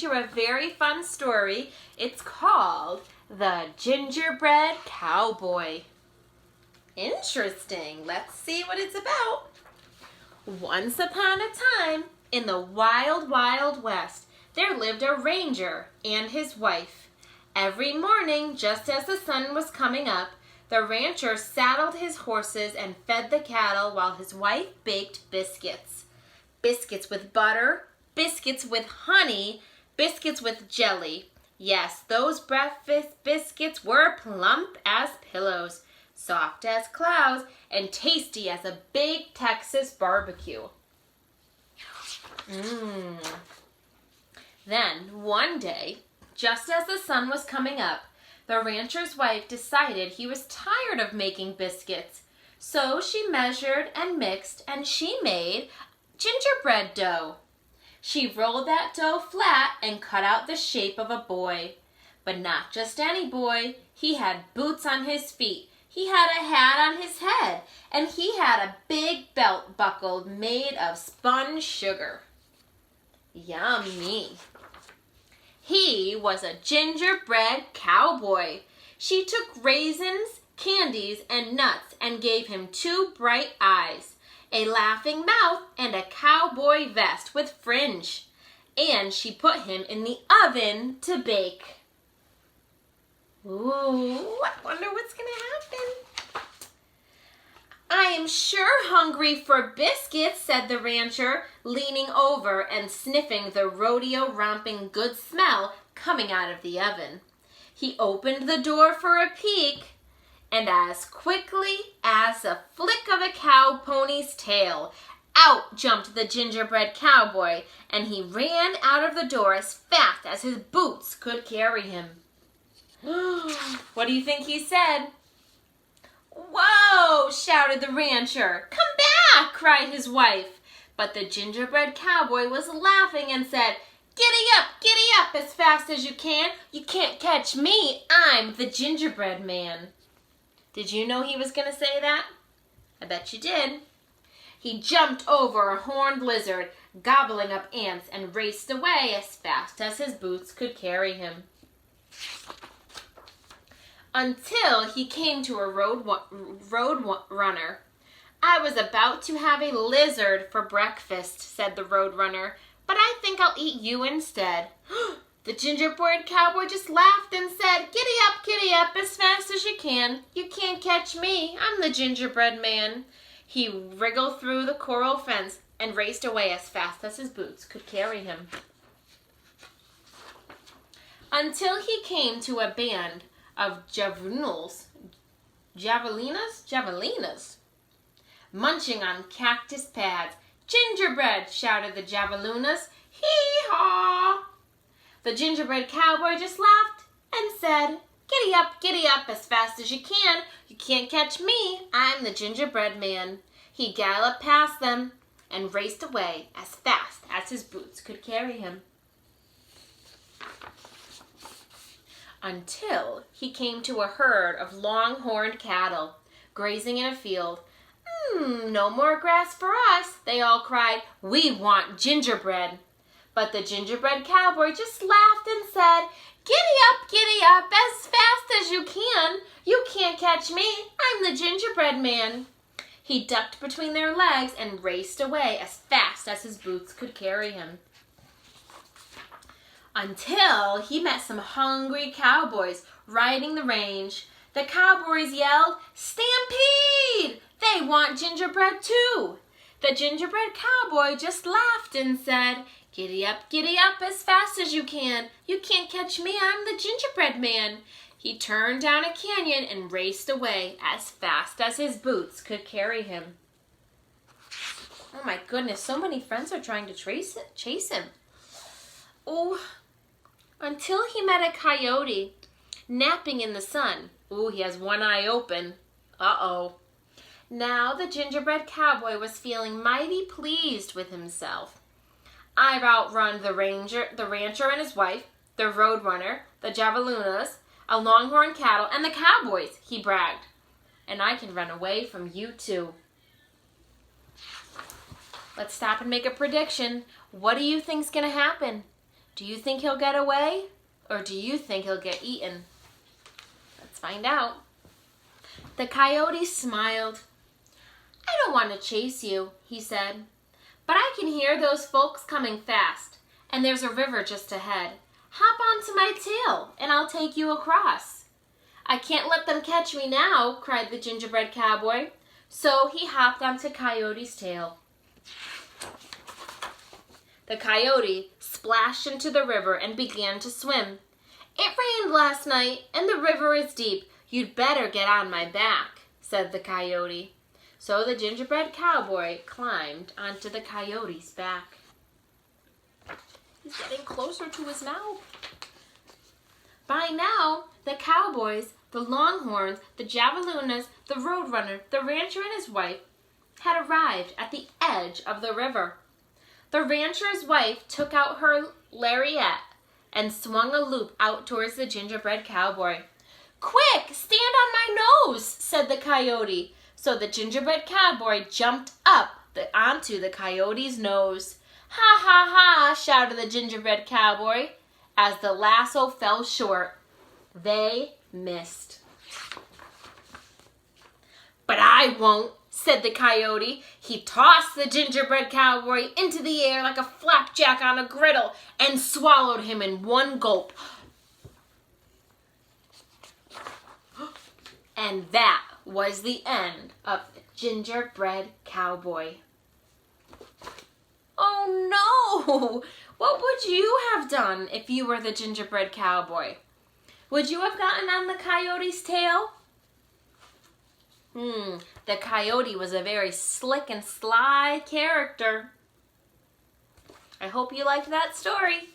read you a very fun story. It's called The Gingerbread Cowboy. Interesting. Let's see what it's about. Once upon a time, in the wild, wild west, there lived a ranger and his wife. Every morning, just as the sun was coming up, the rancher saddled his horses and fed the cattle while his wife baked biscuits. Biscuits with butter, biscuits with honey, biscuits with jelly. Yes, those breakfast biscuits were plump as pillows, soft as clouds, and tasty as a big Texas barbecue. Then, one day, just as the sun was coming up, the rancher's wife decided he was tired of making biscuits. So she measured and mixed, and she made gingerbread dough. She rolled that dough flat and cut out the shape of a boy. But not just any boy. He had boots on his feet. He had a hat on his head. And he had a big belt buckled made of spun sugar. Yummy. He was a gingerbread cowboy. She took raisins, candies, and nuts and gave him 2 bright eyes, a laughing mouth, and a cowboy vest with fringe. And she put him in the oven to bake. Ooh, I wonder what's going to happen. I am sure hungry for biscuits, said the rancher, leaning over and sniffing the rodeo-romping good smell coming out of the oven. He opened the door for a peek, and as quickly as a flick of a cow pony's tail, out jumped the gingerbread cowboy, and he ran out of the door as fast as his boots could carry him. What do you think he said? "Whoa!" shouted the rancher. "Come back!" cried his wife. But the gingerbread cowboy was laughing and said, giddy up as fast as you can. You can't catch me. I'm the gingerbread man." Did you know he was going to say that? I bet you did. He jumped over a horned lizard, gobbling up ants, and raced away as fast as his boots could carry him. Until he came to a road runner. "I was about to have a lizard for breakfast," said the road runner, "but I think I'll eat you instead." The gingerbread cowboy just laughed and said, giddy up as fast as you can. You can't catch me. I'm the gingerbread man." He wriggled through the coral fence and raced away as fast as his boots could carry him. Until he came to a band of javelinas, munching on cactus pads. "Gingerbread!" shouted the javelinas. "Hee-haw!" The gingerbread cowboy just laughed and said, giddy up as fast as you can. You can't catch me. I'm the gingerbread man." He galloped past them and raced away as fast as his boots could carry him. Until he came to a herd of long-horned cattle grazing in a field. "No more grass for us," they all cried. "We want gingerbread." But the gingerbread cowboy just laughed and said, giddy up as fast as you can. You can't catch me. I'm the gingerbread man." He ducked between their legs and raced away as fast as his boots could carry him. Until he met some hungry cowboys riding the range. The cowboys yelled, "Stampede! They want gingerbread too." The gingerbread cowboy just laughed and said, giddy up as fast as you can. You can't catch me. I'm the gingerbread man." He turned down a canyon and raced away as fast as his boots could carry him. Oh my goodness, so many friends are trying to chase him. Oh, until he met a coyote napping in the sun. Oh, he has one eye open. Uh-oh. Now the gingerbread cowboy was feeling mighty pleased with himself. "I've outrun the rancher and his wife, the roadrunner, the javelinas, a longhorn cattle, and the cowboys," he bragged. "And I can run away from you too." Let's stop and make a prediction. What do you think's going to happen? Do you think he'll get away? Or do you think he'll get eaten? Let's find out. The coyote smiled. I don't want to chase you, he said, but I can hear those folks coming fast, and there's a river just ahead. Hop onto my tail, and I'll take you across. I can't let them catch me now, cried the gingerbread cowboy. So he hopped onto Coyote's tail. The coyote splashed into the river and began to swim. It rained last night, and the river is deep. You'd better get on my back, said the coyote. So the gingerbread cowboy climbed onto the coyote's back. He's getting closer to his mouth. By now, the cowboys, the longhorns, the javelinas, the roadrunner, the rancher and his wife had arrived at the edge of the river. The rancher's wife took out her lariat and swung a loop out towards the gingerbread cowboy. Quick, stand on my nose, said the coyote. So the gingerbread cowboy jumped up onto the coyote's nose. Ha ha ha, shouted the gingerbread cowboy as the lasso fell short. They missed. But I won't, said the coyote. He tossed the gingerbread cowboy into the air like a flapjack on a griddle and swallowed him in one gulp. And that was the end of the gingerbread cowboy. Oh no! What would you have done if you were the gingerbread cowboy? Would you have gotten on the coyote's tail? The coyote was a very slick and sly character. I hope you liked that story.